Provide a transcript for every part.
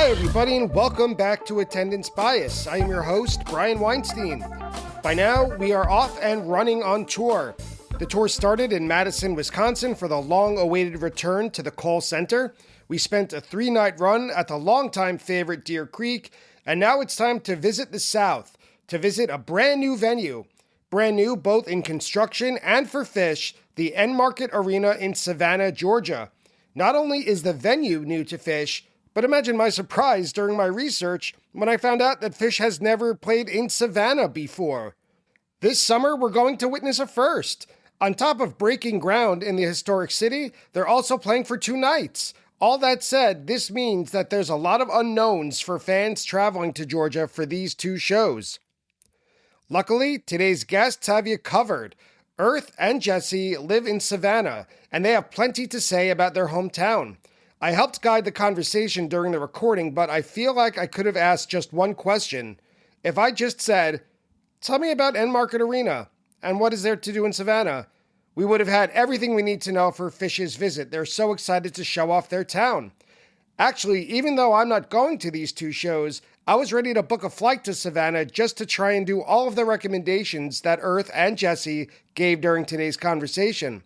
Hi, everybody, and welcome back to Attendance Bias. I am your host, Brian Weinstein. By now, we are off and running on tour. The tour started in Madison, Wisconsin for the long-awaited return to the Kohl Center. We spent a 3-night run at the longtime favorite Deer Creek, and now it's time to visit the South, to visit a brand new venue. Brand new both in construction and for Phish, the Enmarket Arena in Savannah, Georgia. Not only is the venue new to Phish, but imagine my surprise during my research when I found out that Phish has never played in Savannah before. This summer, we're going to witness a first. On top of breaking ground in the historic city, they're also playing for 2 nights. All that said, this means that there's a lot of unknowns for fans traveling to Georgia for these 2 shows. Luckily, today's guests have you covered. Earth and Jessie live in Savannah, and they have plenty to say about their hometown. I helped guide the conversation during the recording, but I feel like I could have asked just one question. If I just said, "Tell me about Enmarket Arena, and what is there to do in Savannah?" we would have had everything we need to know for Phish's visit. They're so excited to show off their town. Actually, even though I'm not going to these 2 shows, I was ready to book a flight to Savannah just to try and do all of the recommendations that Earth and Jessie gave during today's conversation.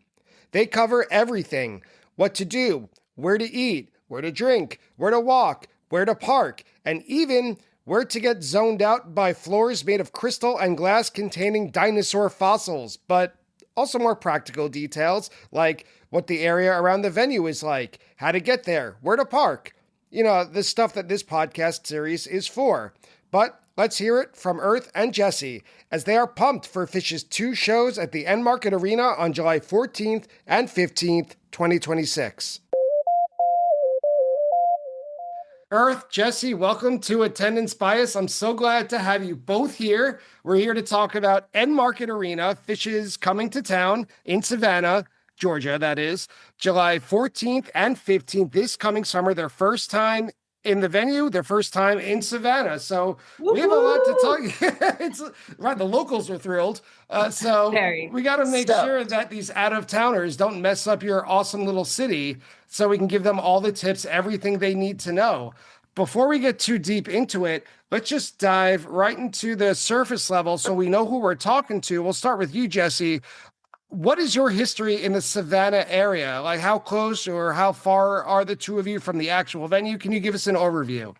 They cover everything: what to do, where to eat, where to drink, where to walk, where to park, and even where to get zoned out by floors made of crystal and glass containing dinosaur fossils, but also more practical details like what the area around the venue is like, how to get there, where to park. You know, the stuff that this podcast series is for. But let's hear it from Earth and Jessie as they are pumped for Phish's 2 shows at the Enmarket Arena on July 14th and 15th, 2026. Earth, Jessie, welcome to Attendance Bias. I'm so glad to have you both here. We're here to talk about Enmarket Arena. Phish is coming to town in Savannah, Georgia, that is, July 14th and 15th this coming summer. Their first time in the venue, their first time in Savannah. So we have a lot to talk. It's right. The locals are thrilled. We got to make sure that these out-of-towners don't mess up your awesome little city, so we can give them all the tips, everything they need to know. Before we get too deep into it, let's just dive right into the surface level so we know who we're talking to. We'll start with you, Jessie. What is your history in the Savannah area? Like, how close or how far are the 2 of you from the actual venue? Can you give us an overview?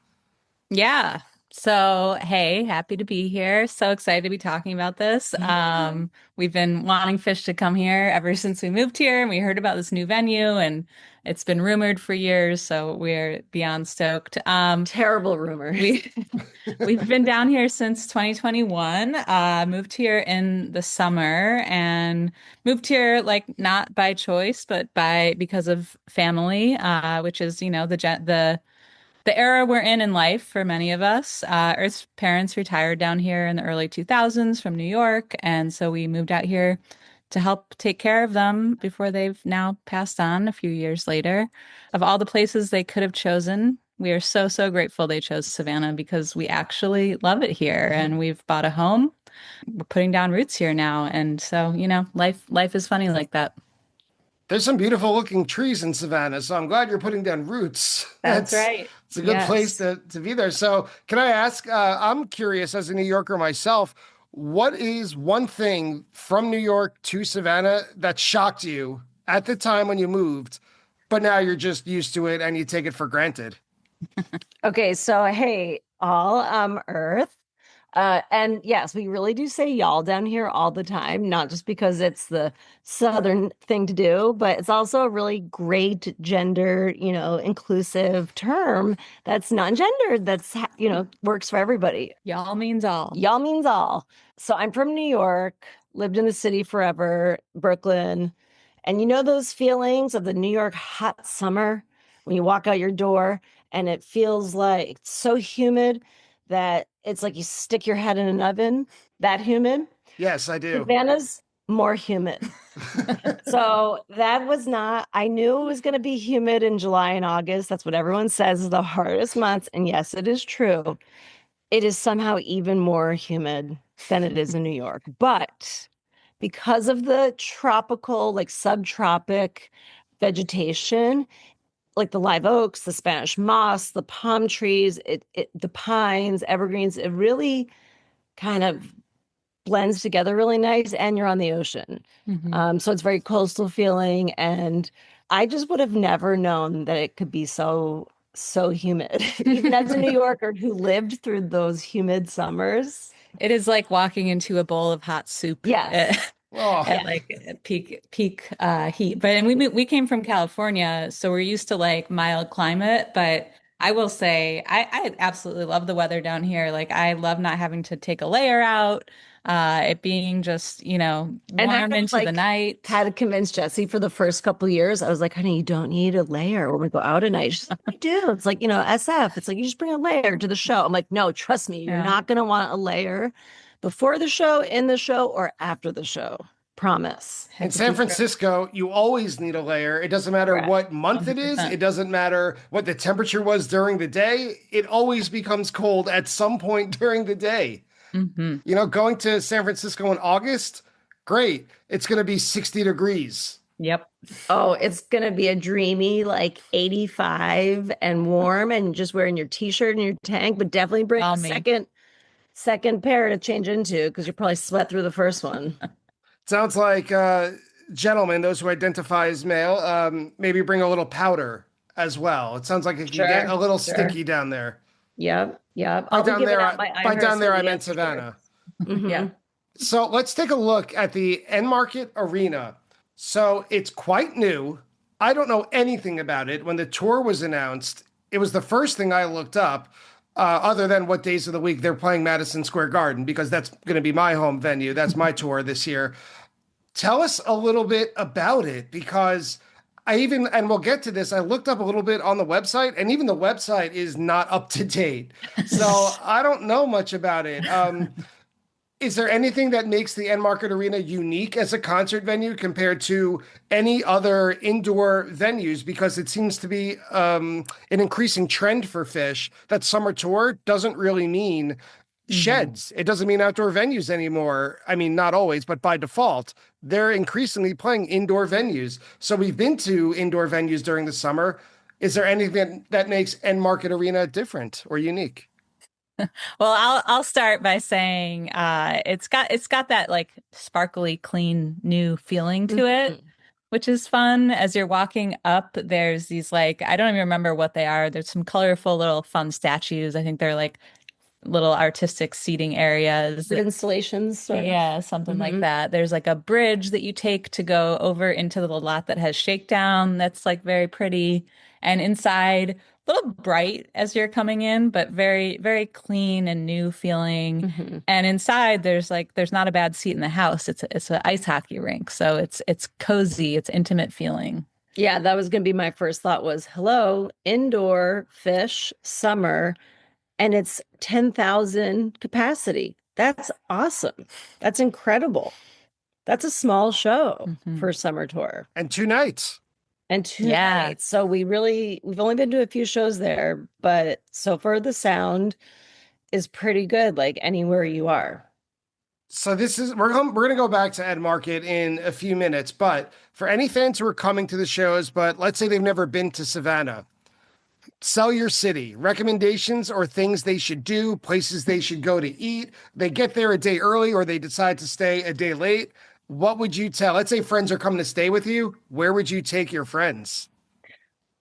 Yeah. So, hey, happy to be here. So excited to be talking about this. We've been wanting Phish to come here ever since we moved here, and we heard about this new venue, and it's been rumored for years. So we're beyond stoked. Terrible rumor. We've been down here since 2021. Moved here in the summer, and moved here like not by choice, but because of family, which is, you know, the era we're in life for many of us. Earth's parents retired down here in the early 2000s from New York, and so we moved out here to help take care of them before they've now passed on a few years later. Of all the places they could have chosen, we are so, so grateful they chose Savannah because we actually love it here, and we've bought a home. We're putting down roots here now, and so, you know, life is funny like that. There's some beautiful looking trees in Savannah, so I'm glad you're putting down roots. That's right. It's a good place to be there. So can I ask, I'm curious as a New Yorker myself, what is one thing from New York to Savannah that shocked you at the time when you moved, but now you're just used to it and you take it for granted? Okay, so hey, all Earth. And yes, we really do say y'all down here all the time, not just because it's the Southern thing to do, but it's also a really great gender, inclusive term that's non-gendered, that's, works for everybody. Y'all means all. Y'all means all. So I'm from New York, lived in the city forever, Brooklyn. And you know those feelings of the New York hot summer when you walk out your door and it feels like it's so humid that it's like you stick your head in an oven, that humid? Yes, I do. Savannah's more humid. So that was not, I knew it was going to be humid in July and August. That's what everyone says is the hardest months. And yes, it is true. It is somehow even more humid than it is in New York. But because of the tropical, like subtropic vegetation, like the live oaks, the Spanish moss, the palm trees, the pines, evergreens. It really kind of blends together really nice, and you're on the ocean. So it's very coastal feeling, and I just would have never known that it could be so humid. Even as a New Yorker who lived through those humid summers. It is like walking into a bowl of hot soup. Yes. Oh, At like peak heat. But and we came from California, so we're used to like mild climate. But I will say I absolutely love the weather down here. Like I love not having to take a layer out, it being just, And I warm was, into the like, night. had to convince Jessie for the first couple of years. I was like, honey, you don't need a layer when we go out at night. She's like, I do. It's like, SF. It's like, you just bring a layer to the show. I'm like, no, trust me, you're Yeah. not going to want a layer before the show, in the show, or after the show. Promise. in San Francisco, you always need a layer. It doesn't matter Correct. what month it is. 100%. It doesn't matter what the temperature was during the day. It always becomes cold at some point during the day. Mhm. Going to San Francisco in August, great. It's going to be 60 degrees. Yep. Oh, it's going to be a dreamy, like 85 and warm, and just wearing your t-shirt and your tank, but definitely bring a second pair to change into, because you probably sweat through the first one. Sounds like, gentlemen, those who identify as male, maybe bring a little powder as well. It sounds like it can get a little sticky down there. Yep. By I'll be down giving there, out my by down there, I Iris meant for sure. Savannah. Mhm. Yeah. So let's take a look at the Enmarket Arena. So it's quite new. I don't know anything about it. When the tour was announced, it was the first thing I looked up, other than what days of the week they're playing Madison Square Garden, because that's going to be my home venue. That's my tour this year. Tell us a little bit about it, because and we'll get to this, I looked up a little bit on the website, and even the website is not up to date. So I don't know much about it. Is there anything that makes the Enmarket Arena unique as a concert venue compared to any other indoor venues? Because it seems to be an increasing trend for Phish that summer tour doesn't really mean sheds. It doesn't mean outdoor venues anymore. I mean, not always, but by default, they're increasingly playing indoor venues. So we've been to indoor venues during the summer. Is there anything that makes Enmarket Arena different or unique? Well, I'll start by saying it's got that like sparkly, clean, new feeling to it, which is fun. As you're walking up, there's these like, I don't even remember what they are. There's some colorful little fun statues. I think they're like little artistic seating areas. Installations. Sort of. Yeah, something like that. There's like a bridge that you take to go over into the lot that has shakedown. That's like very pretty. And inside, a little bright as you're coming in, but very, very clean and new feeling. And inside, there's not a bad seat in the house. It's an ice hockey rink, so it's cozy, it's intimate feeling. Yeah, that was going to be my first thought was, hello, indoor Phish summer, and it's 10,000 capacity. That's awesome. That's incredible. That's a small show for a summer tour. And 2 nights. And 2 nights. So we've only been to a few shows there, but so far the sound is pretty good, like anywhere you are. So we're going to go back to Enmarket in a few minutes, but for any fans who are coming to the shows, but let's say they've never been to Savannah, sell your city, recommendations or things they should do, places they should go to eat. They get there a day early or they decide to stay a day late. What would you tell? Let's say friends are coming to stay with you. Where would you take your friends?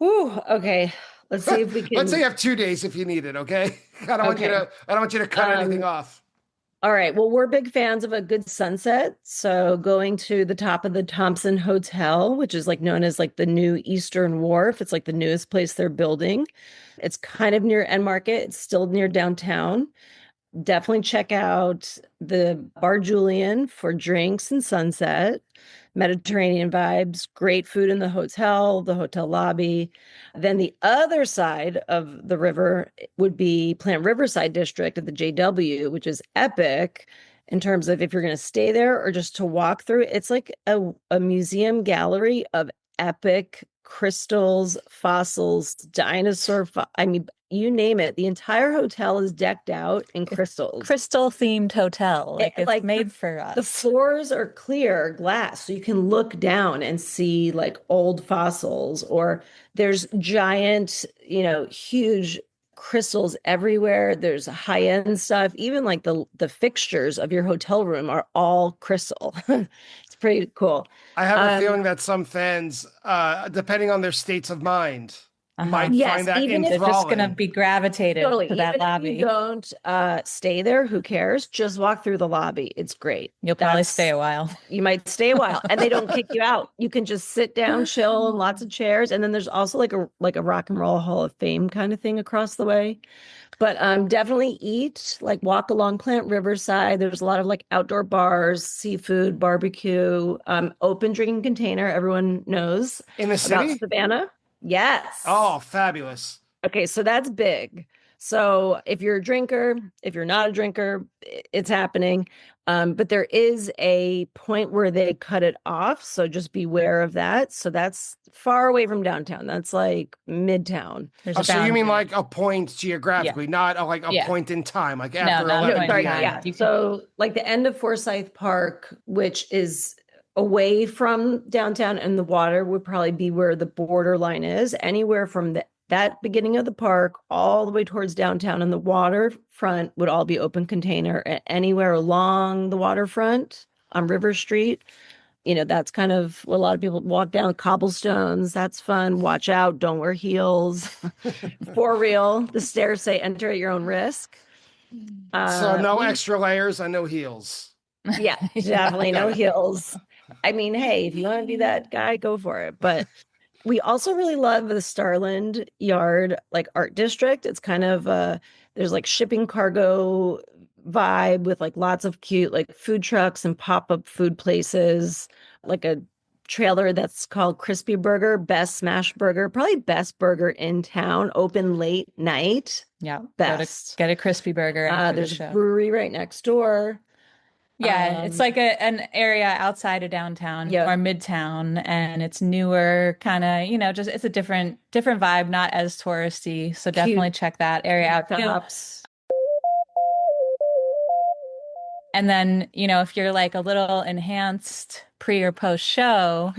Ooh, okay. Let's see if we can. Let's say you have 2 days if you need it. Okay. I don't want you to cut anything off. All right. Well, we're big fans of a good sunset. So going to the top of the Thompson Hotel, which is like known as like the new Eastern Wharf. It's like the newest place they're building. It's kind of near Enmarket. It's still near downtown. Definitely check out the Bar Julian for drinks and sunset. Mediterranean vibes, great food in the hotel lobby. Then the other side of the river would be Plant Riverside District at the JW, which is epic in terms of if you're going to stay there or just to walk through. It's like a museum gallery of epic crystals, fossils, I mean, you name it. The entire hotel is decked out in crystals. Crystal themed hotel. Like it's made for us. The floors are clear glass, so you can look down and see like old fossils, or there's giant, huge crystals everywhere. There's high-end stuff. Even like the fixtures of your hotel room are all crystal. It's pretty cool. I have a feeling that some fans, depending on their states of mind, might find that even if they're enthralling. just going to be gravitated to that even lobby. If you don't stay there, who cares? Just walk through the lobby. It's great. You'll probably stay a while. You might stay a while, and they don't kick you out. You can just sit down, chill, and lots of chairs. And then there's also like a Rock and Roll Hall of Fame kind of thing across the way. But definitely eat, like walk along Plant Riverside. There's a lot of like outdoor bars, seafood, barbecue, open drinking container. Everyone knows in the city, about Savannah. Yes. Oh, fabulous. Okay, so that's big. So if you're a drinker, if you're not a drinker, it's happening. But there is a point where they cut it off. So just beware of that. So that's far away from downtown. That's like midtown. So you mean like a point geographically, not like a point in time, like after 11 p.m. Yeah. So like the end of Forsyth Park, which is away from downtown, and the water would probably be where the borderline is. Anywhere from that beginning of the park all the way towards downtown, and the waterfront would all be open container. Anywhere along the waterfront on River Street, that's kind of what a lot of people walk down. Cobblestones, that's fun. Watch out, don't wear heels. For real, the stairs say enter at your own risk. So no extra layers and no heels. Yeah, definitely no heels. I mean, hey, if you want to be that guy, go for it. But we also really love the Starland Yard, like art district. It's kind of there's like shipping cargo vibe with like lots of cute like food trucks and pop-up food places, like a trailer that's called Crispy Burger, best smash burger, probably best burger in town, open late night. Yeah, best. Get a crispy burger. There's a brewery right next door. Yeah, it's like an area outside of downtown or midtown, and it's newer, kind of, just it's a different vibe, not as touristy. So definitely check that area out. And then, if you're like a little enhanced pre or post show,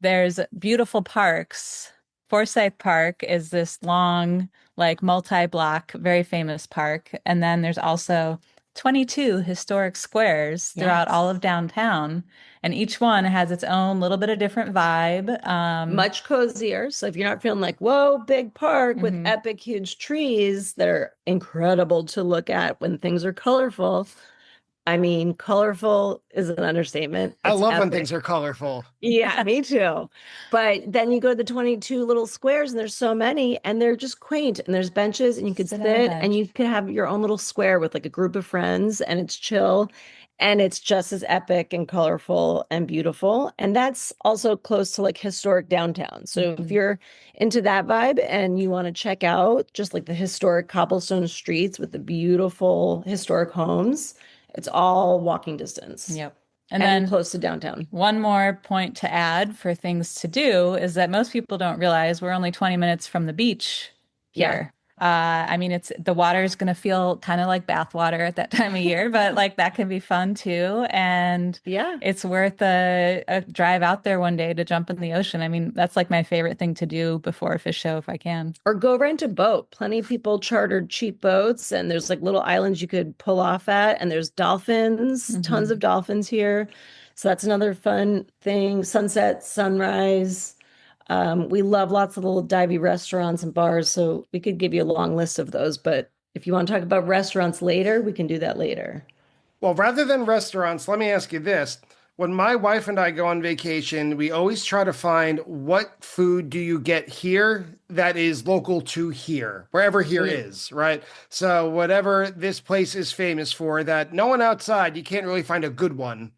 there's beautiful parks. Forsyth Park is this long, like multi-block, very famous park. And then there's also 22 historic squares throughout all of downtown, and each one has its own little bit of different vibe. Much cozier. So if you're not feeling like, whoa, big park with epic huge trees that are incredible to look at when things are colorful. I mean, colorful is an understatement. I love when things are colorful. Yeah, me too. But then you go to the 22 little squares, and there's so many, and they're just quaint, and there's benches, and you could sit and you could have your own little square with like a group of friends, and it's chill, and it's just as epic and colorful and beautiful. And that's also close to like historic downtown. So if you're into that vibe and you want to check out just like the historic cobblestone streets with the beautiful historic homes, it's all walking distance. Yep. And then close to downtown. One more point to add for things to do is that most people don't realize we're only 20 minutes from the beach here. I mean, the water is going to feel kind of like bath water at that time of year, but like that can be fun too. And it's worth a drive out there one day to jump in the ocean. I mean, that's like my favorite thing to do before a Phish show if I can. Or go rent a boat. Plenty of people chartered cheap boats, and there's like little islands you could pull off at, and there's dolphins, tons of dolphins here. So that's another fun thing. Sunset, sunrise. We love lots of little divey restaurants and bars, so we could give you a long list of those. But if you want to talk about restaurants later, we can do that later. Well, rather than restaurants, let me ask you this. When my wife and I go on vacation, we always try to find what food do you get here that is local to here, wherever here is, right? So whatever this place is famous for, that no one outside, you can't really find a good one.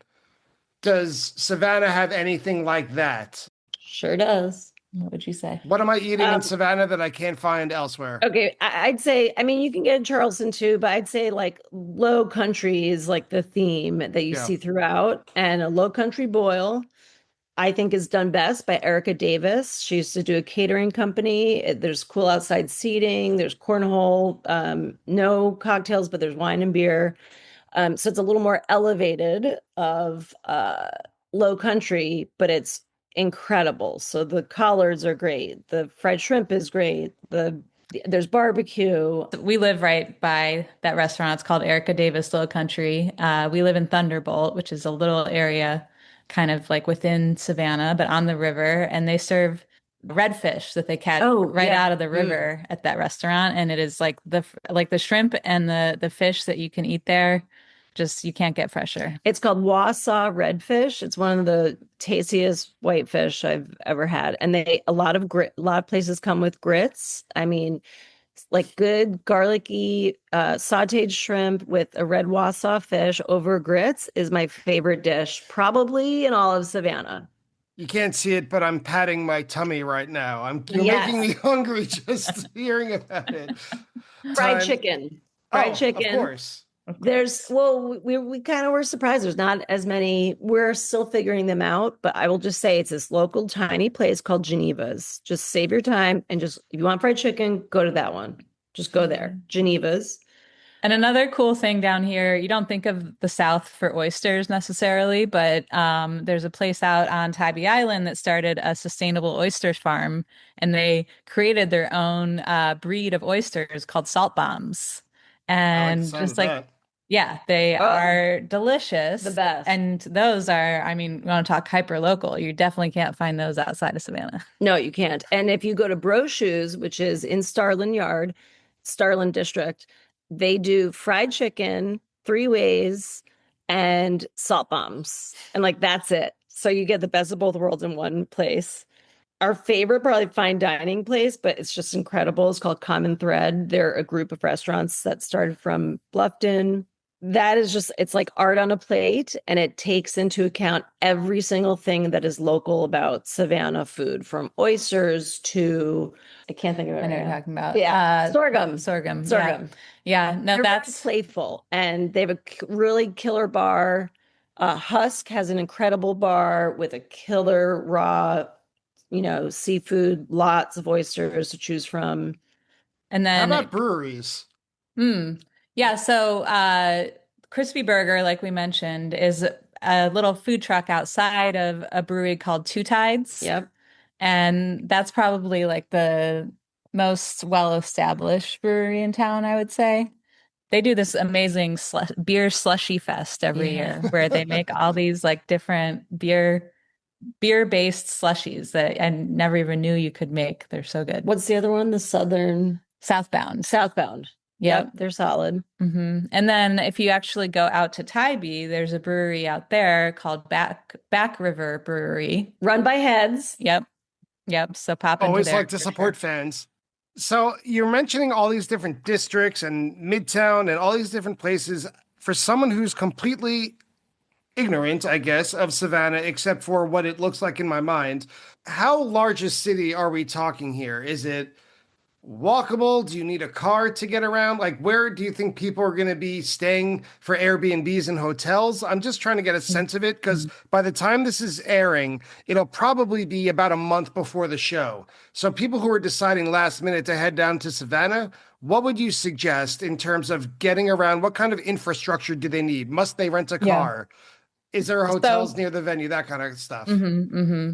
Does Savannah have anything like that? Sure does. What would you say? What am I eating in Savannah that I can't find elsewhere? Okay, I'd say, I mean, you can get in Charleston too, but I'd say like low country is like the theme that you see throughout, and a low country boil I think is done best by Erica Davis. She used to do a catering company. There's cool outside seating, there's cornhole, no cocktails, but there's wine and beer. So it's a little more elevated of low country, but it's incredible. So the collards are great. The fried shrimp is great. There's barbecue. We live right by that restaurant. It's called Erica Davis Low Country. We live in Thunderbolt, which is a little area kind of like within Savannah, but on the river. And they serve redfish that they catch right out of the river at that restaurant. And it is like the shrimp and the fish that you can eat there. Just you can't get fresher. It's called Wausau redfish. It's one of the tastiest whitefish I've ever had. And a lot of places come with grits. I mean, like good garlicky sautéed shrimp with a red Wausau fish over grits is my favorite dish, probably in all of Savannah. You can't see it, but I'm patting my tummy right now. You're making me hungry just hearing about it. Fried chicken. Fried chicken. Of course. We kind of were surprised. There's not as many. We're still figuring them out, but I will just say it's this local tiny place called Geneva's. Just save your time and just, if you want fried chicken, go to that one. Just go there. Geneva's. And another cool thing down here, you don't think of the South for oysters necessarily, but there's a place out on Tybee Island that started a sustainable oyster farm, and they created their own breed of oysters called salt bombs. And just like, yeah, they are delicious. The best. And those are, I mean, you want to talk hyper local, you definitely can't find those outside of Savannah. No, you can't. And if you go to Bro Shoes, which is in Starland District, they do fried chicken, 3 ways, and salt bombs. And like, that's it. So you get the best of both worlds in one place. Our favorite, probably fine dining place, but it's just incredible. It's called Common Thread. They're a group of restaurants that started from Bluffton. That is just, it's like art on a plate, and it takes into account every single thing that is local about Savannah food, from oysters to, I can't think of it. I know what you're talking about. Yeah. Sorghum. Yeah. No, that's playful. And they have a really killer bar. Husk has an incredible bar with a killer raw, seafood, lots of oysters to choose from. And then how about breweries? Yeah, so Crispy Burger, like we mentioned, is a little food truck outside of a brewery called Two Tides. Yep. And that's probably like the most well-established brewery in town, I would say. They do this amazing beer slushy fest every year where they make all these like different beer-based slushies that I never even knew you could make. They're so good. What's the other one? The Southbound. Yep, they're solid. Mm-hmm. And then if you actually go out to Tybee, there's a brewery out there called Back River Brewery. Run by heads. Yep. So pop into always there. Like to support fans. So you're mentioning all these different districts and Midtown and all these different places. For someone who's completely ignorant, I guess, of Savannah, except for what it looks like in my mind, how large a city are we talking here? Is it walkable? Do you need a car to get around? Like, where do you think people are going to be staying for Airbnbs and hotels? I'm just trying to get a sense of it, because by the time this is airing, it'll probably be about a month before the show. So people who are deciding last minute to head down to Savannah, what would you suggest in terms of getting around? What kind of infrastructure do they need? Must they rent a car? Is there hotels near the venue? That kind of stuff.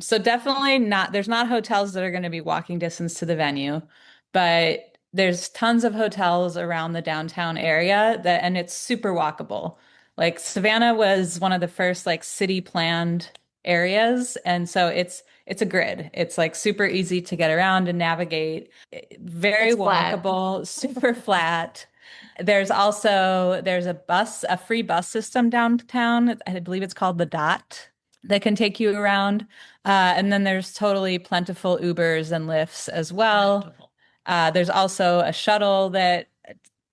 So definitely there's not hotels that are going to be walking distance to the venue. But there's tons of hotels around the downtown area and it's super walkable. Like Savannah was one of the first like city planned areas. And so it's a grid. It's like super easy to get around and navigate. Very walkable, super flat. There's a free bus system downtown. I believe it's called the Dot, that can take you around. And then there's totally plentiful Ubers and Lyfts as well. There's also a shuttle that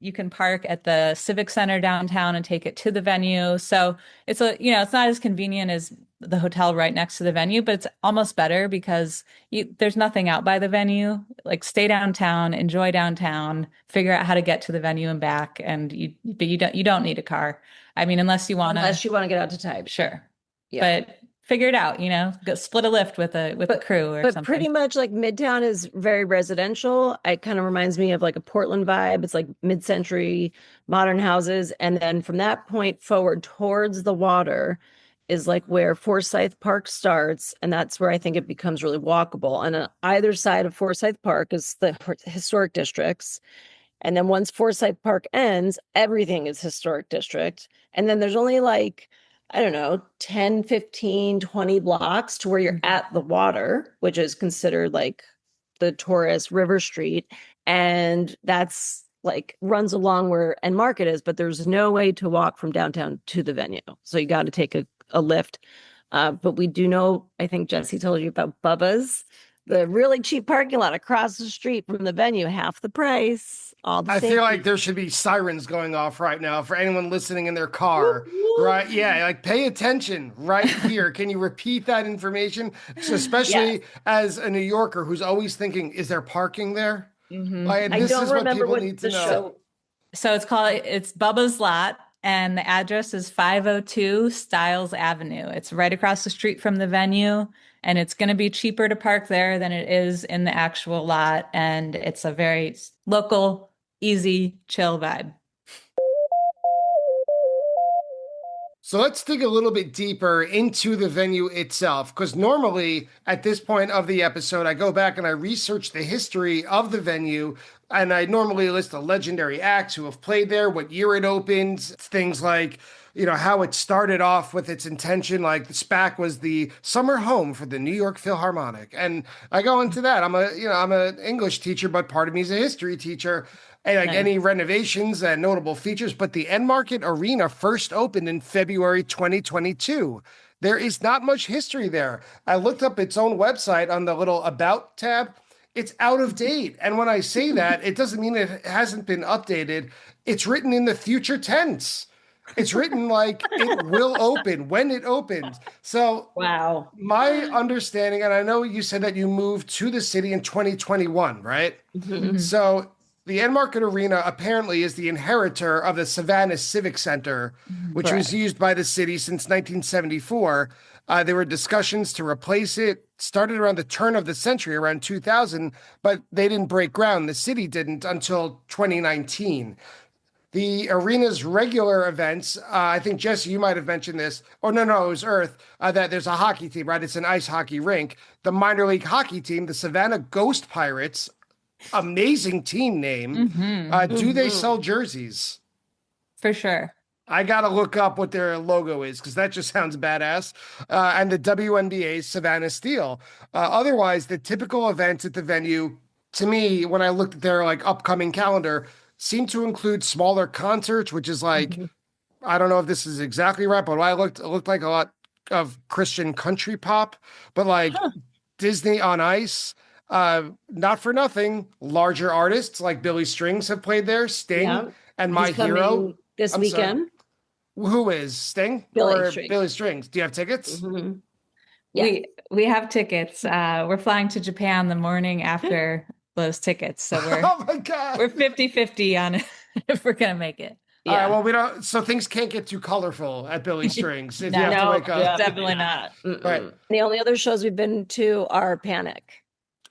you can park at the Civic Center downtown and take it to the venue. So it's it's not as convenient as the hotel right next to the venue, but it's almost better because there's nothing out by the venue. Like, stay downtown, enjoy downtown, figure out how to get to the venue and back, and you don't need a car. I mean, unless you want to get out to Tybee. Sure. Yeah. But figure it out, go split a lift with a crew or But something. pretty much like Midtown is very residential. It kind of reminds me of like a Portland vibe. It's like mid-century modern houses. And then from that point forward towards the water is like where Forsyth Park starts. And that's where I think it becomes really walkable. And on either side of Forsyth Park is the historic districts. And then once Forsyth Park ends, everything is historic district. And then there's only like, I don't know, 10, 15, 20 blocks to where you're at the water, which is considered like the tourist River Street. And that's like runs along where Enmarket is, but there's no way to walk from downtown to the venue. So you got to take a lift. But we do know, I think Jesse told you about Bubba's, the really cheap parking lot across the street from the venue, half the price. All the I safety. feel like there should be sirens going off right now for anyone listening in their car, right? Yeah, like pay attention right here. Can you repeat that information? So especially as a New Yorker who's always thinking, is there parking there? Like, I this don't is what remember people what need to the know. show. So it's Bubba's Lot, and the address is 502 Styles Avenue. It's right across the street from the venue, and it's going to be cheaper to park there than it is in the actual lot. And it's a very local, easy, chill vibe. So let's dig a little bit deeper into the venue itself, because normally at this point of the episode, I go back and I research the history of the venue, and I normally list the legendary acts who have played there, what year it opened, things like, how it started off with its intention, like the SPAC was the summer home for the New York Philharmonic. And I go into that. I'm an English teacher, but part of me is a history teacher. And like any renovations and notable features, but the Enmarket Arena first opened in February 2022. There is not much history there. I looked up its own website on the little About tab. It's out of date. And when I say that, it doesn't mean it hasn't been updated. It's written in the future tense. It's written like it will open when it opens. So Wow. my understanding, and I know you said that you moved to the city in 2021, right? Mm-hmm. So the Enmarket Arena apparently is the inheritor of the Savannah Civic Center, which was used by the city since 1974. There were discussions to replace it, started around the turn of the century, around 2000, but they didn't break ground. The city didn't until 2019. The arena's regular events, I think, Jesse, you might have mentioned this. Oh, no, it was Earth, that there's a hockey team, right? It's an ice hockey rink. The minor league hockey team, the Savannah Ghost Pirates, amazing team name. Do they sell jerseys? For sure. I got to look up what their logo is because that just sounds badass. And the WNBA's Savannah Steel. Otherwise, the typical events at the venue, to me, when I looked at their like upcoming calendar, seem to include smaller concerts, which is like, I don't know if this is exactly right, but it looked like a lot of Christian country pop, but like Disney on Ice. Not for nothing, larger artists like Billy Strings have played there, Sting and My Hero. This weekend. Sorry. Who is Sting? Billy Strings? Do you have tickets? Yeah. We have tickets. We're flying to Japan the morning after those tickets. So oh my God. We're 50-50 on if we're going to make it. Yeah. All right, well, we don't, so things can't get too colorful at Billy Strings if you have to wake up. Definitely not. Right. The only other shows we've been to are Panic.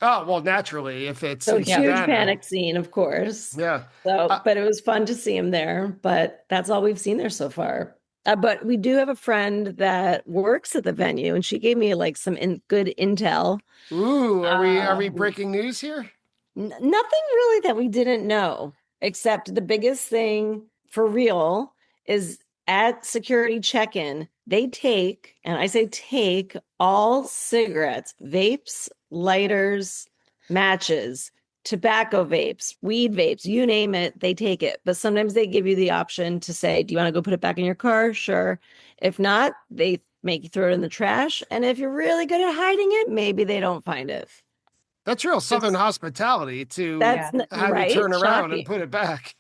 Oh, well, naturally, if it's so huge Savannah. Panic scene, of course. Yeah. So, but it was fun to see him there, but that's all we've seen there so far. But we do have a friend that works at the venue, and she gave me like some good intel. Ooh, are we breaking news here? Nothing really that we didn't know, except the biggest thing for real is at security check-in, they take, and I say take, all cigarettes, vapes, lighters, matches, tobacco vapes, weed vapes, you name it, they take it. But sometimes they give you the option to say, do you want to go put it back in your car? Sure. If not, they make you throw it in the trash. And if you're really good at hiding it, maybe they don't find it. That's real Southern hospitality to have you turn around and put it back.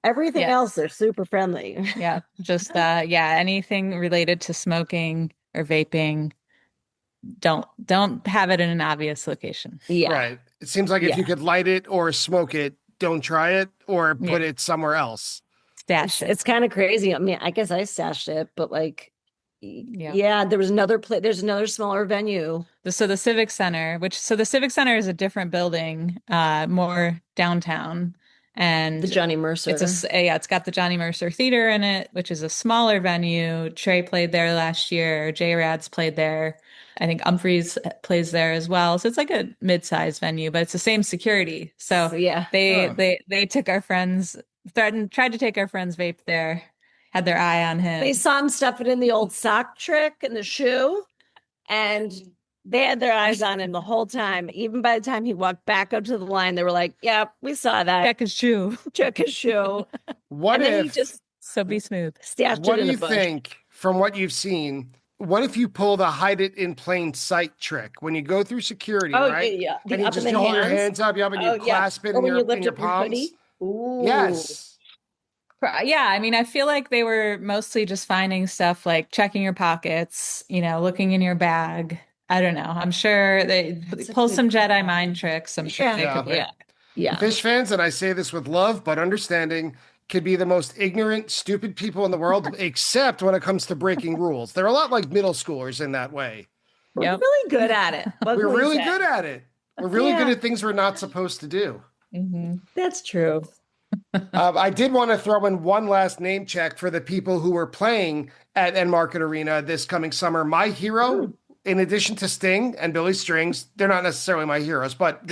Everything else, they're super friendly. Yeah. Just, anything related to smoking or vaping, don't have it in an obvious location. Yeah. Right. It seems like if you could light it or smoke it, don't try it or put it somewhere else. Stash it. It's kind of crazy. I mean, I guess I stashed it, but like, Yeah, there was another place. There's another smaller venue. So the Civic Center, the Civic Center is a different building, more downtown, and The Johnny Mercer. it's got the Johnny Mercer Theater in it, which is a smaller venue. Trey played there last year. J Rad's played there. I think Humphreys plays there as well. So it's like a mid-sized venue, but it's the same security. So yeah, they took our friends, tried to take our friend's vape there, had their eye on him. They saw him stuff it in the old sock trick in the shoe, and they had their eyes on him the whole time. Even by the time he walked back up to the line, they were like, "Yeah, we saw that. Check his shoe. Check his shoe." What and if? Then he just so be smooth. Stashed what it in do you the bush. think, from what you've seen? What if you pull the hide it in plain sight trick when you go through security, right? Yeah, and you just hold your hands up, and you clasp it in your palms. Yes. Yeah, I mean, I feel like they were mostly just finding stuff like checking your pockets, looking in your bag. I don't know. I'm sure they pull some Jedi mind tricks. I'm sure they could. Yeah. Phish fans, and I say this with love but understanding, could be the most ignorant, stupid people in the world, except when it comes to breaking rules. They're a lot like middle schoolers in that way. We're really good at it. We're really good at it. We're really good at things we're not supposed to do. Mm-hmm. That's true. I did want to throw in one last name check for the people who were playing at Enmarket Arena this coming summer. My hero, in addition to Sting and Billy Strings, they're not necessarily my heroes, but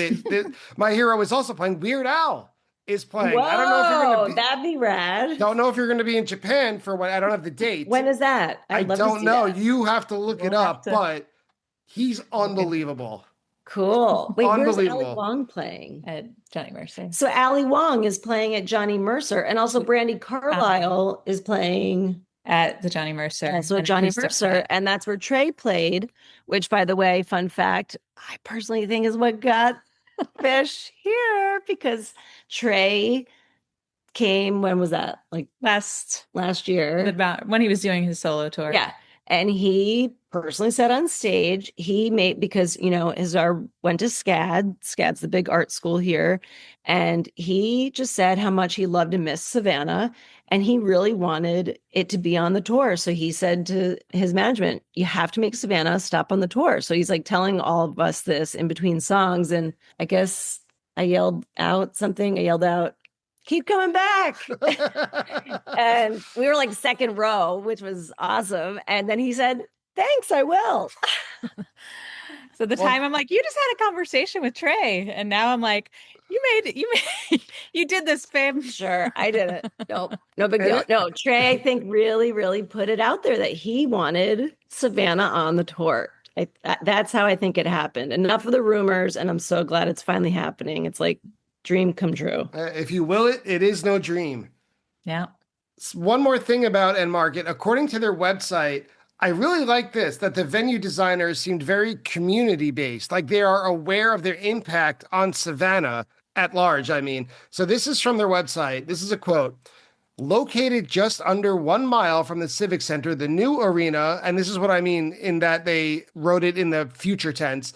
my hero is also playing. Weird Al is playing. Whoa, I don't know if you're going to be. That'd be rad. Don't know if you're going to be in Japan for what. I don't have the date. When is that? I don't know. You have to look it up, but he's unbelievable. Cool. Wait, where's Ali Unbelievable. Wong playing? At Johnny Mercer. So Ali Wong is playing at Johnny Mercer, and also Brandy Carlisle is playing at the Johnny Mercer. And so Johnny Mercer, and that's where Trey played, which, by the way, fun fact, I personally think is what got Phish here, because Trey came, when was that? Like last year. About when he was doing his solo tour. Yeah. And he personally said on stage, he made, because, went to SCAD. SCAD's the big art school here. And he just said how much he loved and missed Savannah. And he really wanted it to be on the tour. So he said to his management, you have to make Savannah stop on the tour. So he's like telling all of us this in between songs. And I guess I yelled out, keep coming back. And we were like second row, which was awesome. And then he said, thanks, I will. So time I'm like, you just had a conversation with Trey. And now I'm like, you did this, babe. Sure, I did it. Nope, no big deal. No, Trey, I think really, really put it out there that he wanted Savannah on the tour. That's how I think it happened. Enough of the rumors, and I'm so glad it's finally happening. It's like dream come true. If you will it, it is no dream. Yeah. One more thing about Enmarket. According to their website, I really like this, that the venue designers seemed very community-based, like they are aware of their impact on Savannah at large, I mean. So this is from their website. This is a quote. Located just under 1 mile from the Civic Center, the new arena, and this is what I mean in that they wrote it in the future tense,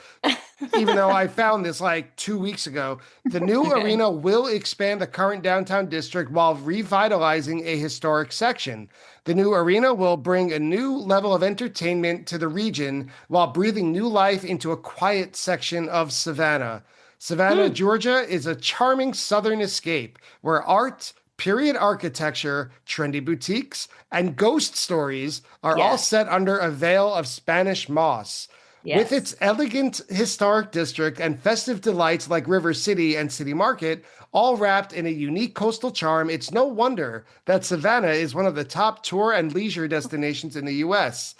even though I found this like 2 weeks ago, the new arena will expand the current downtown district while revitalizing a historic section. The new arena will bring a new level of entertainment to the region while breathing new life into a quiet section of Savannah. Savannah, Georgia is a charming southern escape where art, period architecture, trendy boutiques, and ghost stories are all set under a veil of Spanish moss. Yes. With its elegant historic district and festive delights like River City and City Market, all wrapped in a unique coastal charm, it's no wonder that Savannah is one of the top tour and leisure destinations in the U.S.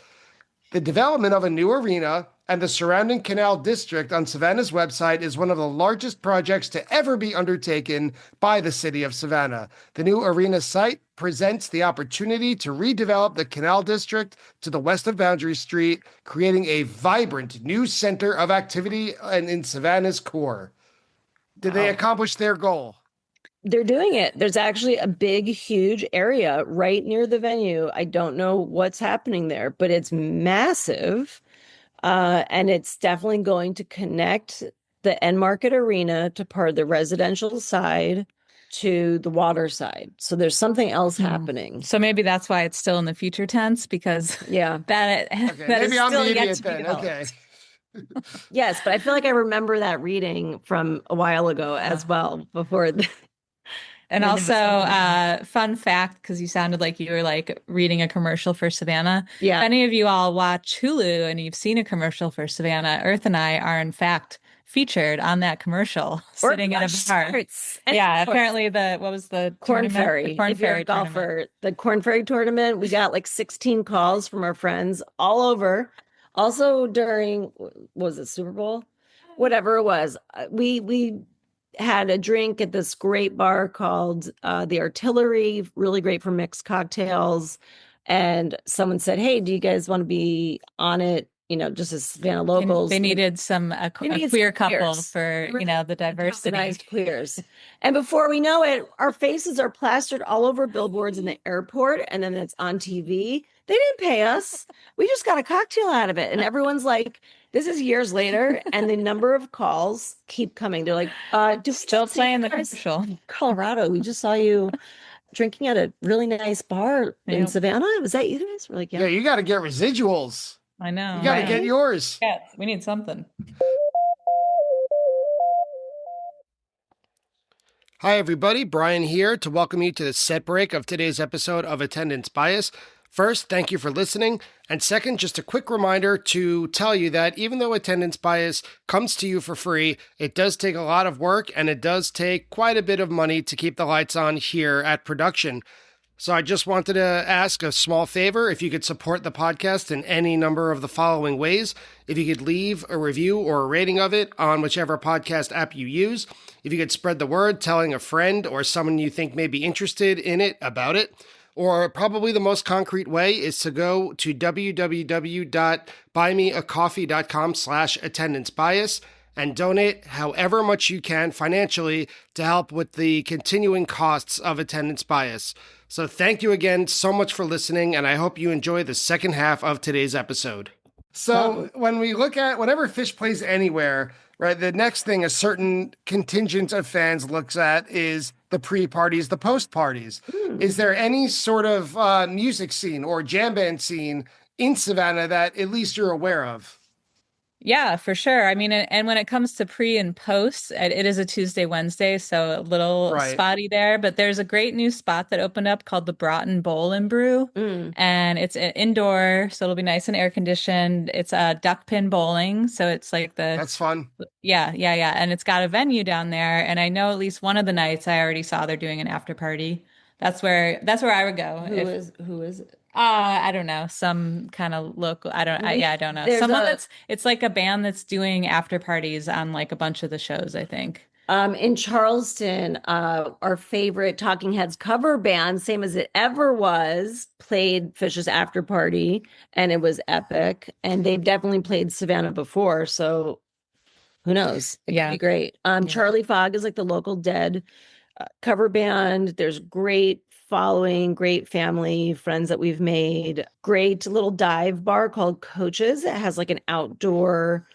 The development of a new arena and the surrounding canal district on Savannah's website is one of the largest projects to ever be undertaken by the city of Savannah. The new arena site presents the opportunity to redevelop the canal district to the west of Boundary Street, creating a vibrant new center of activity and in Savannah's core. Did they accomplish their goal? They're doing it. There's actually a big, huge area right near the venue. I don't know what's happening there, but it's massive. And it's definitely going to connect the Enmarket Arena to part of the residential side to the water side. So there's something else happening. So maybe that's why it's still in the future tense, because that Okay, that is maybe I'm still the yet idiot to be then. developed. Okay. Yes, but I feel like I remember that reading from a while ago as well before. And when there was also, fun fact, because you sounded like you were like reading a commercial for Savannah. Yeah. If any of you all watch Hulu and you've seen a commercial for Savannah, Earth and I are in fact featured on that commercial, sitting at a bar. Yeah, apparently what was the Corn tournament? Ferry. The Corn If you're Ferry a golfer, tournament. the Corn Ferry tournament, we got like 16 calls from our friends all over. Also during, what was it, Super Bowl? Whatever it was. We had a drink at this great bar called the Artillery, really great for mixed cocktails. And someone said, "Hey, do you guys want to be on it? You know, just as Savannah locals." They needed a queer couple for, the diversity. Organized queers. And before we know it, our faces are plastered all over billboards in the airport, and then it's on TV. They didn't pay us. We just got a cocktail out of it. And everyone's like, this is years later, and the number of calls keep coming. They're like, still playing the commercial. Colorado, we just saw you drinking at a really nice bar in Savannah. Was that you guys? We're like, yeah, you got to get residuals. I know. You got to get yours. Yeah, we need something. Hi, everybody. Brian here to welcome you to the set break of today's episode of Attendance Bias. First, thank you for listening. And second, just a quick reminder to tell you that even though Attendance Bias comes to you for free, it does take a lot of work and it does take quite a bit of money to keep the lights on here at production. So I just wanted to ask a small favor if you could support the podcast in any number of the following ways. If you could leave a review or a rating of it on whichever podcast app you use. If you could spread the word, telling a friend or someone you think may be interested in it about it. Or probably the most concrete way is to go to www.buymeacoffee.com/attendancebias and donate however much you can financially to help with the continuing costs of Attendance Bias. So thank you again so much for listening, and I hope you enjoy the second half of today's episode. So when we look at whenever Phish plays anywhere, right, the next thing a certain contingent of fans looks at is the pre-parties, the post-parties. Is there any sort of music scene or jam band scene in Savannah that at least you're aware of? Yeah, for sure. I mean, and when it comes to pre and post, it is a Tuesday, Wednesday, so a little spotty there. But there's a great new spot that opened up called the Broughton Bowl and Brew, and it's indoor, so it'll be nice and air conditioned. It's a duck pin bowling, so it's like that's fun. Yeah, and it's got a venue down there. And I know at least one of the nights I already saw they're doing an after party. That's where I would go. Who is it? I don't know. Some kind of local. I don't know. It's like a band that's doing after parties on like a bunch of the shows, I think. In Charleston, our favorite Talking Heads cover band, same as it ever was, played Phish's after party, and it was epic. And they've definitely played Savannah before, so who knows? It could be great. Charlie Fogg is like the local Dead cover band. There's great following, great family friends that we've made. Great little dive bar called Coaches. It has like an outdoor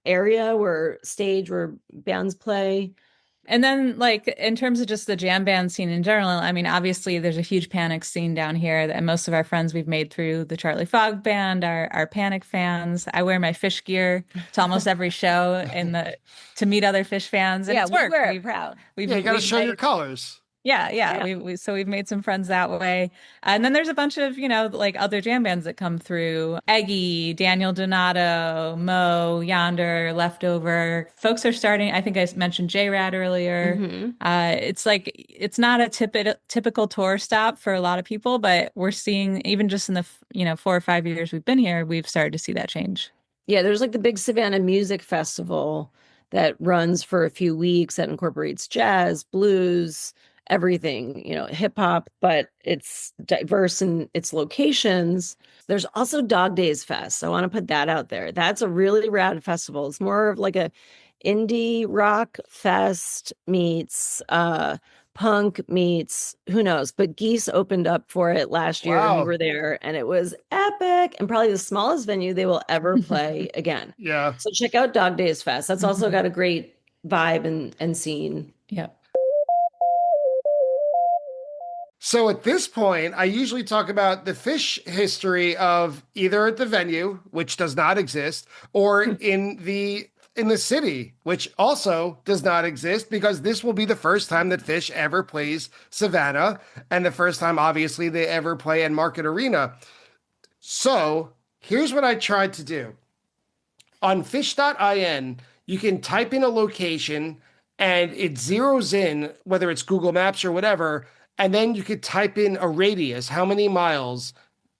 area where bands play. And then like in terms of just the jam band scene in general, I mean, obviously there's a huge Panic scene down here, and most of our friends we've made through the Charlie Fogg band are Panic fans. I wear my Phish gear to almost every show to meet other Phish fans. And yeah, we wear it proud. You got to show your colors. Yeah. We've made some friends that way. And then there's a bunch of, like other jam bands that come through. Eggy, Daniel Donato, Mo, Yonder, Leftover. Folks are starting, I think I mentioned J-Rad earlier. It's like, it's not a typical tour stop for a lot of people, but we're seeing, even just in the, 4 or 5 years we've been here, we've started to see that change. Yeah, there's like the big Savannah Music Festival that runs for a few weeks that incorporates jazz, blues, everything, hip hop, but it's diverse in its locations. There's also Dog Days Fest. I want to put that out there. That's a really rad festival. It's more of like a indie rock fest meets punk meets who knows, but Geese opened up for it last year. And we were there and it was epic and probably the smallest venue they will ever play again. Yeah. So check out Dog Days Fest. That's also got a great vibe and scene. Yep. So at this point, I usually talk about the Phish history of either at the venue, which does not exist, or in the city, which also does not exist, because this will be the first time that Phish ever plays Savannah, and the first time, obviously, they ever play Enmarket Arena. So here's what I tried to do. On fish.in, you can type in a location and it zeroes in, whether it's Google Maps or whatever, and then you could type in a radius, how many miles,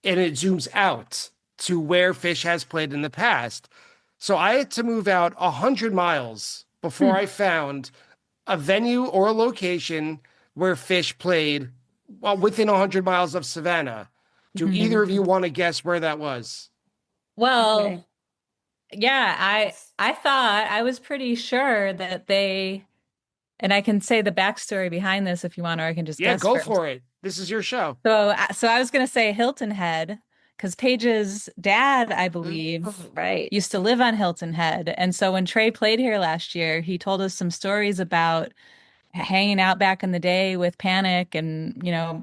and it zooms out to where Phish has played in the past. So I had to move out 100 miles before I found a venue or a location where Phish played, well, within 100 miles of Savannah. Do either of you want to guess where that was? Well, Okay. yeah, I thought I was pretty sure that they, and I can say the backstory behind this if you want, or I can just Yeah, guess go first. for it. This is your show. So I was gonna say Hilton Head because Paige's dad, I believe, Right. used to live on Hilton Head, and so when Trey played here last year, he told us some stories about hanging out back in the day with Panic and,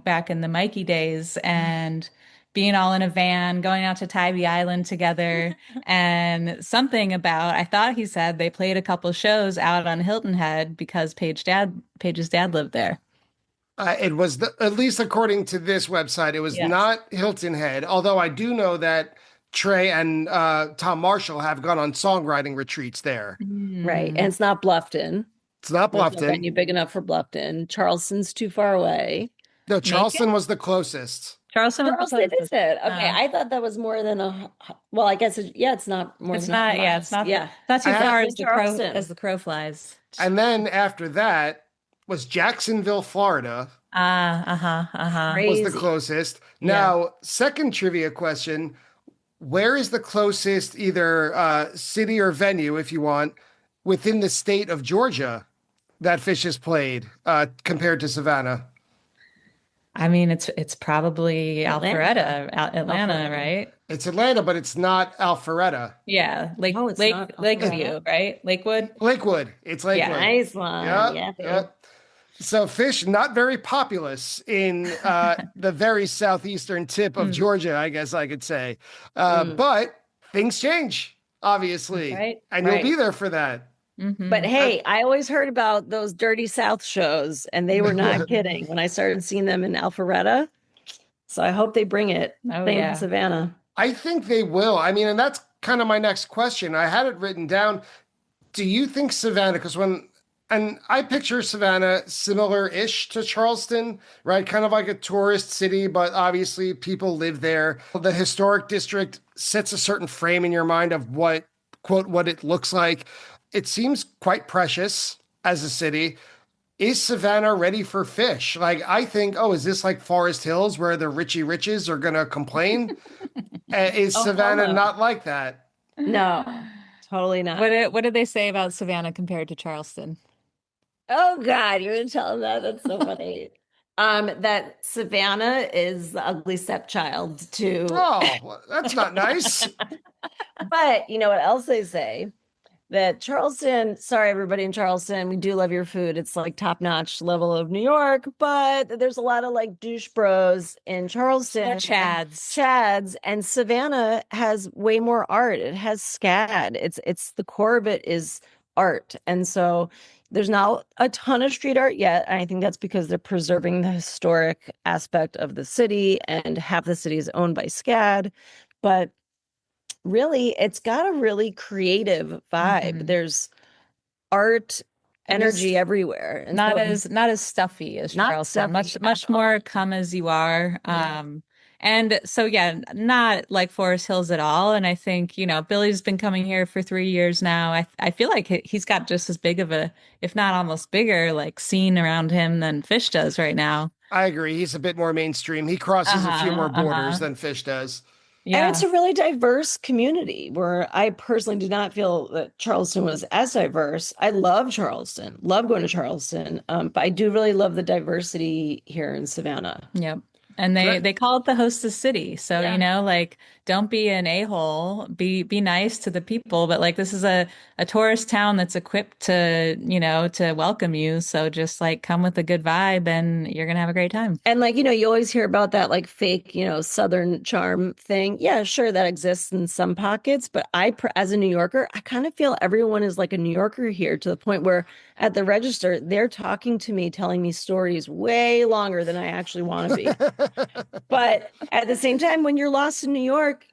back in the Mikey days and being all in a van, going out to Tybee Island together. And something about, I thought he said they played a couple shows out on Hilton Head because Paige's dad lived there. It was at least according to this website, it was Yes. not Hilton Head. Although I do know that Trey and Tom Marshall have gone on songwriting retreats there. Right. And Mm. it's not Bluffton. It's not There's no Bluffton. venue big enough for Bluffton. Charleston's too far away. No, Macon? Charleston was the closest. Charleston was the Charleston is closest. it? Okay, I thought that was more than well, I guess it's not more It's than not, 100 yeah, miles. it's not, Yeah. not too I far have- as Charleston. the crow flies. And then after that was Jacksonville, Florida, Uh-huh. was the Crazy. closest. Yeah. Now, second trivia question. Where is the closest either city or venue, if you want, within the state of Georgia that Phish has played compared to Savannah? I mean, it's probably Atlanta. Atlanta, Alpharetta. right? It's Atlanta, but it's not Alpharetta. Yeah, Oh, it's not Alpharetta? Lakeview, right? Lakewood. Lakewood. It's Lakewood. Nice one. Yep, Yeah. yep. So Phish not very populous in the very southeastern tip of Georgia, I guess I could say. But things change, obviously. Right, And right. you'll be there for that. But hey, I always heard about those Dirty South shows, and they were not kidding when I started seeing them in Alpharetta. So I hope they bring it. Oh, Same yeah. in Savannah. I think they will. I mean, and that's kind of my next question. I had it written down. Do you think Savannah, and I picture Savannah similar-ish to Charleston, right? Kind of like a tourist city, but obviously people live there. The historic district sets a certain frame in your mind of what, quote, what it looks like. It seems quite precious as a city. Is Savannah ready for Phish? Like, I think, oh, is this like Forest Hills where the Richie Riches are going to complain? Is Savannah no. not like that? No, totally not. What did they say about Savannah compared to Charleston? Oh God, you're gonna tell them that? That's so funny. That Savannah is the ugly stepchild to. Oh, well, that's not nice. But you know what else they say? That Charleston, sorry, everybody in Charleston, we do love your food. It's like top-notch level of New York, but there's a lot of like douche bros in Charleston. They're Chads. Chads, and Savannah has way more art. It has SCAD. It's the core of it is art. And so there's not a ton of street art yet. And I think that's because they're preserving the historic aspect of the city, and half the city is owned by SCAD. But really, it's got a really creative vibe. There's art, energy everywhere. And Not so- not as stuffy as Not Charleston. stuffy Much at all. more come as you are. Yeah. And so yeah, not like Forest Hills at all. And I think, Billy's been coming here for 3 years now. I feel like he's got just as big of a, if not almost bigger, like scene around him than Phish does right now. I agree. He's a bit more mainstream. He crosses a few more borders than Phish does. Yeah. And it's a really diverse community where I personally did not feel that Charleston was as diverse. I love Charleston, love going to Charleston. But I do really love the diversity here in Savannah. Yep. And they call it the hostess city. So, Yeah. like don't be an a-hole. Be nice to the people. But like this is a tourist town that's equipped to, to welcome you. So just like come with a good vibe and you're gonna have a great time. And like, you always hear about that like fake, Southern charm thing. Yeah, sure, that exists in some pockets, but as a New Yorker, I kind of feel everyone is like a New Yorker here to the point where at the register, they're talking to me, telling me stories way longer than I actually want to be. But at the same time, when you're lost in New York,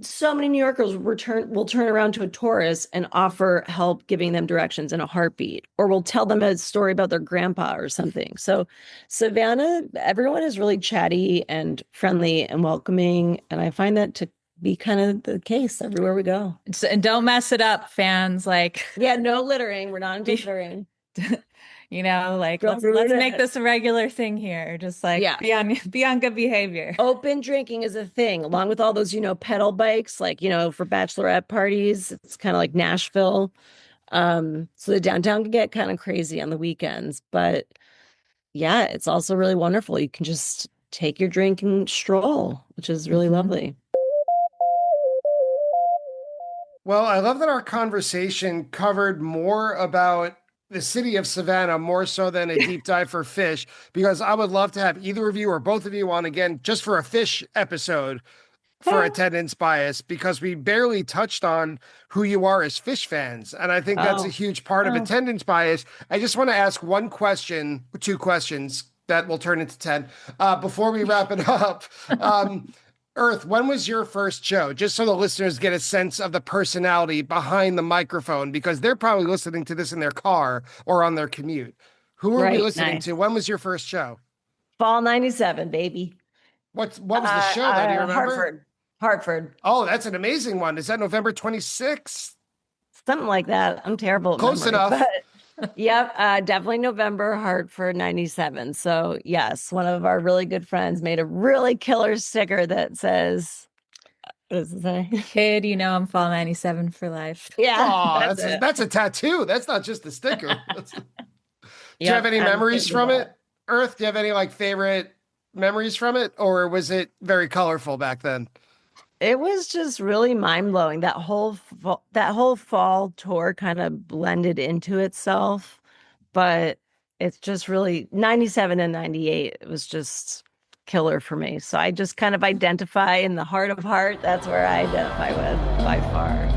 so many New Yorkers will turn around to a tourist and offer help giving them directions in a heartbeat, or will tell them a story about their grandpa or something. So Savannah, everyone is really chatty and friendly and welcoming. And I find that to be kind of the case everywhere we go. And don't mess it up, fans. Like, yeah, no littering. We're not into littering. Let's make this a regular thing here. Just like be on good behavior. Open drinking is a thing, along with all those, pedal bikes, like, for bachelorette parties. It's kind of like Nashville. So the downtown can get kind of crazy on the weekends, but yeah, it's also really wonderful. You can just take your drink and stroll, which is really lovely. Well, I love that our conversation covered more about the city of Savannah more so than a deep dive for Phish, because I would love to have either of you or both of you on again just for a Phish episode for Attendance Bias, because we barely touched on who you are as Phish fans. And I think that's a huge part of Attendance Bias. I just want to ask one question, 2 questions that will turn into 10 before we wrap it up. Earth, when was your first show? Just so the listeners get a sense of the personality behind the microphone, because they're probably listening to this in their car or on their commute. Who are we listening to? When was your first show? Fall 97, baby. What was the show? Do you remember? Hartford. Oh, that's an amazing one. Is that November 26th? Something like that. I'm terrible at Close memory, enough. Yep, definitely November, Hartford 97. So yes, one of our really good friends made a really killer sticker that says, what does it say? Kid, I'm fall 97 for life. Yeah. That's a tattoo. That's not just a sticker. Do you have any memories from it? Earth, do you have any like favorite memories from it? Or was it very colorful back then? It was just really mind-blowing. That whole fall tour kind of blended into itself, but it's just really 97 and 98. It was just killer for me. So I just kind of identify in the heart of heart. That's where I identify with by far.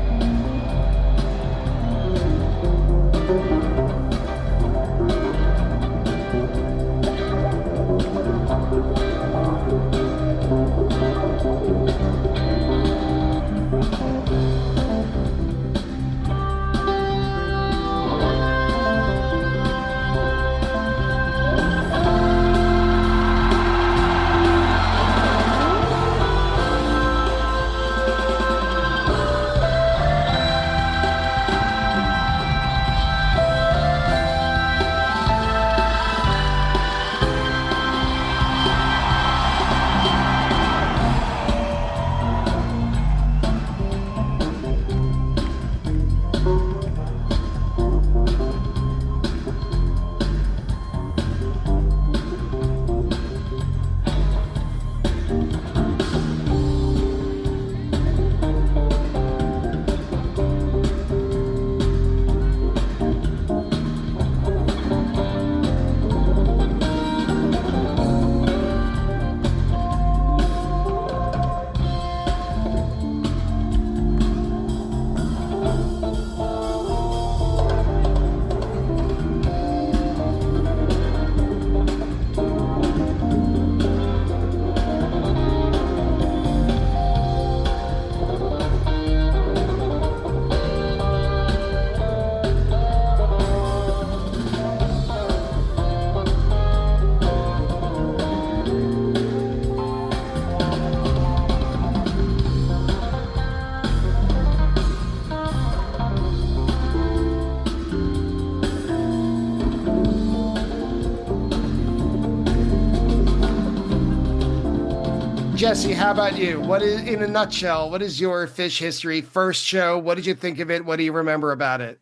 Jessie, how about you? In a nutshell, what is your Phish history? First show, what did you think of it? What do you remember about it?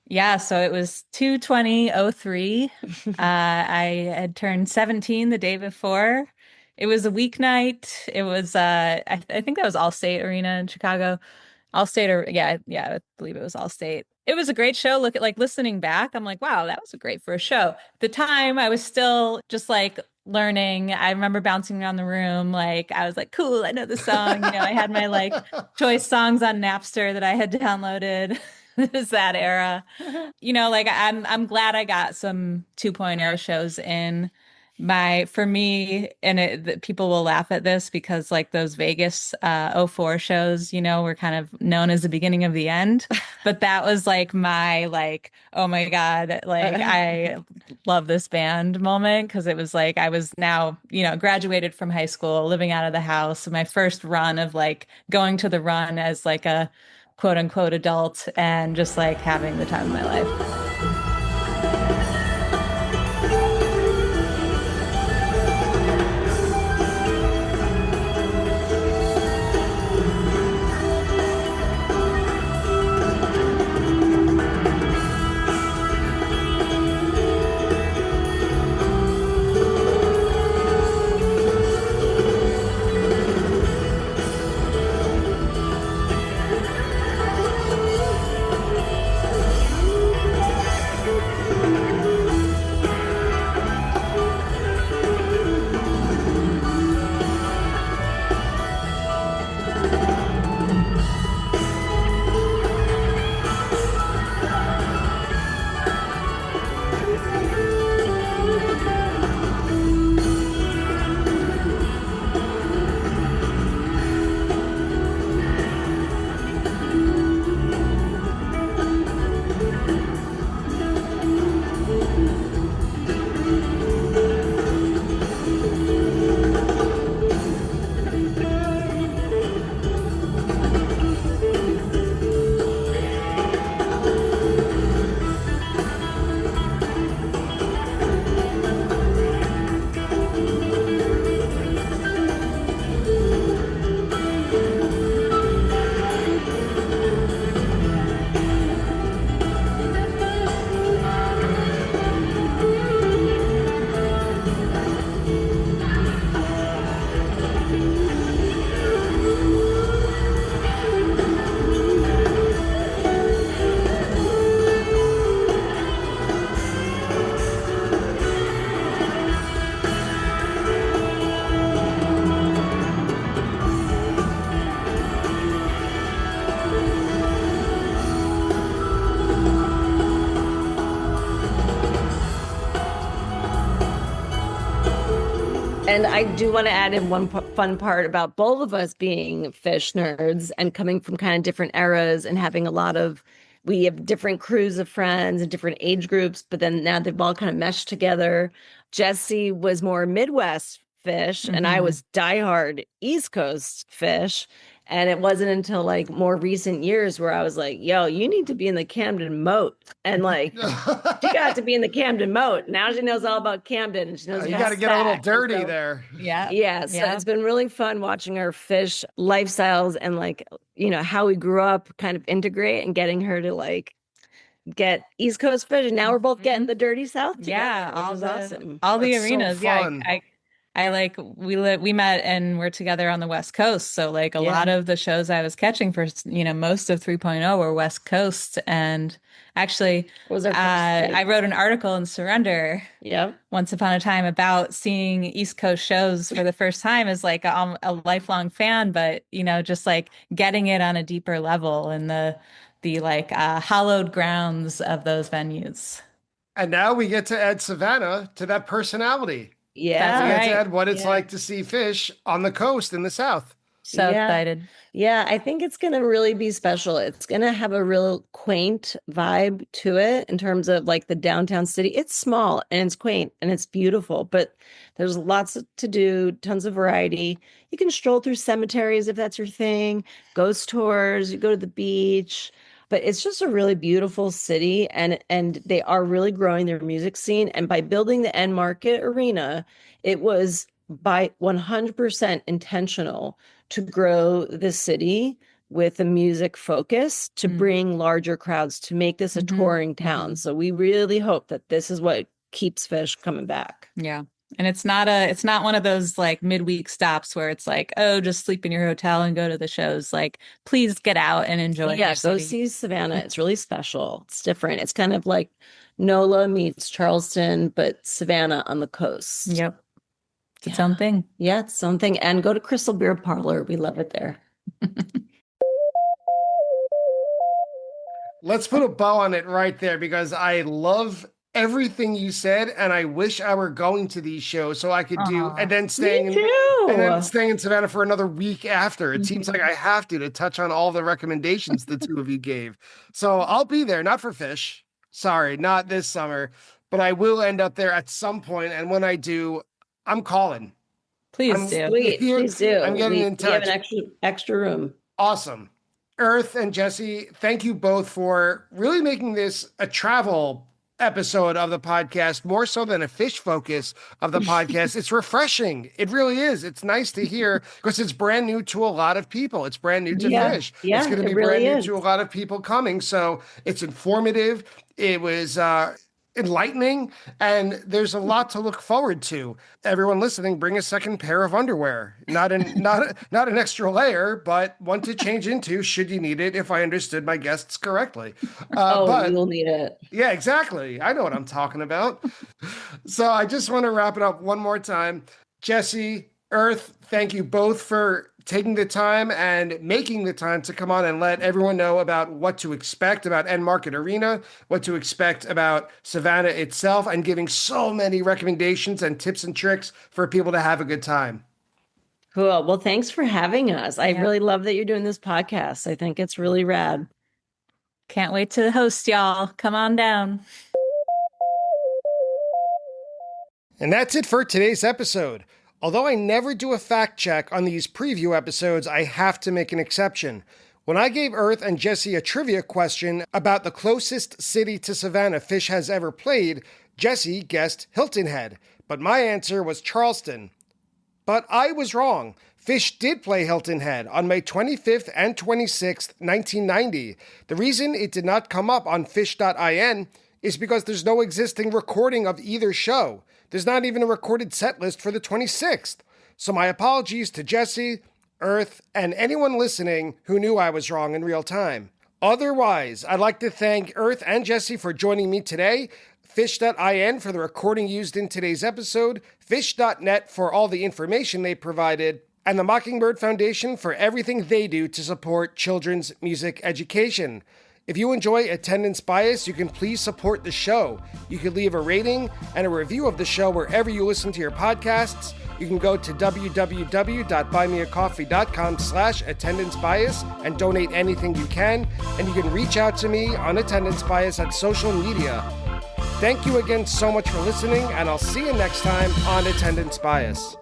Yeah, so it was 2/20/03. I had turned 17 the day before. It was a weeknight. It was I think that was Allstate Arena in Chicago. Allstate or yeah, I believe it was Allstate. It was a great show. Look at like listening back, I'm like, wow, that was a great first show. At the time, I was still just like learning. I remember bouncing around the room, like I was like, cool, I know the song. I had my like choice songs on Napster that I had downloaded. It was that era. Like I'm glad I got some 2.0 shows in for me, and people will laugh at this because like those Vegas '04 shows, were kind of known as the beginning of the end. But that was like my like, oh my God, like I love this band moment because it was like I was now, graduated from high school, living out of the house. My first run of like going to the run as like a quote unquote adult and just like having the time of my life. And I do want to add in one fun part about both of us being Phish nerds and coming from kind of different eras and having we have different crews of friends and different age groups, but then now they've all kind of meshed together. Jessie was more Midwest Phish, and I was diehard East Coast Phish. And it wasn't until like more recent years where I was like, yo, you need to be in the Camden Moat. And like, she got to be in the Camden Moat. Now she knows all about Camden. And she knows you got to get a little dirty there. Yeah. Yeah. So it's been really fun watching our Phish lifestyles and like, how we grew up kind of integrate and getting her to like get East Coast Phish. And now we're both getting the dirty South together. Yeah. Awesome. All the That's arenas. So Yeah. fun. I like we met and we're together on the West Coast. So like a lot of the shows I was catching for, most of 3.0 were West Coast. And actually I wrote an article in Surrender once upon a time about seeing East Coast shows for the first time as like a lifelong fan, but just like getting it on a deeper level in the like hallowed grounds of those venues. And now we get to add Savannah to that personality. Yeah. We get to add what it's like to see Phish on the coast in the South. So excited. Yeah, I think it's going to really be special. It's going to have a real quaint vibe to it in terms of like the downtown city. It's small and it's quaint and it's beautiful, but there's lots to do, tons of variety. You can stroll through cemeteries if that's your thing, ghost tours, you go to the beach. But it's just a really beautiful city, and they are really growing their music scene. And by building the Enmarket Arena, it was by 100% intentional to grow the city with a music focus, to bring larger crowds, to make this a touring town. So we really hope that this is what keeps Phish coming back. Yeah. And it's not one of those like midweek stops where it's like, oh, just sleep in your hotel and go to the shows. Like, please get out and enjoy. Yeah, your go city. see Savannah. It's really special. It's different. It's kind of like NOLA meets Charleston, but Savannah on the coast. Yep. It's its own thing. Yeah, it's something. And go to Crystal Beer Parlor. We love it there. Let's put a bow on it right there because I love everything you said, and I wish I were going to these shows so I could do, and then staying in Savannah for another week after. It seems like I have to touch on all the recommendations the two of you gave. So I'll be there, not for Phish. Sorry, not this summer, but I will end up there at some point. And when I do, I'm calling. Please do. Please do. I'm getting in touch. We have an extra room. Awesome. Earth and Jessie, thank you both for really making this a travel episode of the podcast, more so than a Phish focus of the podcast. It's refreshing. It really is. It's nice to hear because it's brand new to a lot of people. It's brand new to Phish. Yeah, it's going to be really brand new to a lot of people coming. So it's informative. It was enlightening, and there's a lot to look forward to. Everyone listening, bring a second pair of underwear, not an extra layer, but one to change into should you need it, if I understood my guests correctly. But you'll need it. Yeah, exactly. I know what I'm talking about. So I just want to wrap it up one more time. Jessie, Earth, thank you both for taking the time and making the time to come on and let everyone know about what to expect about Enmarket Arena, what to expect about Savannah itself, and giving so many recommendations and tips and tricks for people to have a good time. Cool. Well, thanks for having us. I really love that you're doing this podcast. I think it's really rad. Can't wait to host y'all. Come on down. And that's it for today's episode. Although I never do a fact check on these preview episodes, I have to make an exception. When I gave Earth and Jessie a trivia question about the closest city to Savannah Phish has ever played, Jessie guessed Hilton Head, but my answer was Charleston. But I was wrong. Phish did play Hilton Head on May 25th and 26th, 1990. The reason it did not come up on Phish.in is because there's no existing recording of either show. There's not even a recorded set list for the 26th. So my apologies to Jessie, Earth, and anyone listening who knew I was wrong in real time. Otherwise, I'd like to thank Earth and Jessie for joining me today, Phish.in for the recording used in today's episode, Phish.net for all the information they provided, and the Mockingbird Foundation for everything they do to support children's music education. If you enjoy Attendance Bias, you can please support the show. You can leave a rating and a review of the show wherever you listen to your podcasts. You can go to www.buymeacoffee.com/attendancebias and donate anything you can. And you can reach out to me on Attendance Bias at social media. Thank you again so much for listening, and I'll see you next time on Attendance Bias.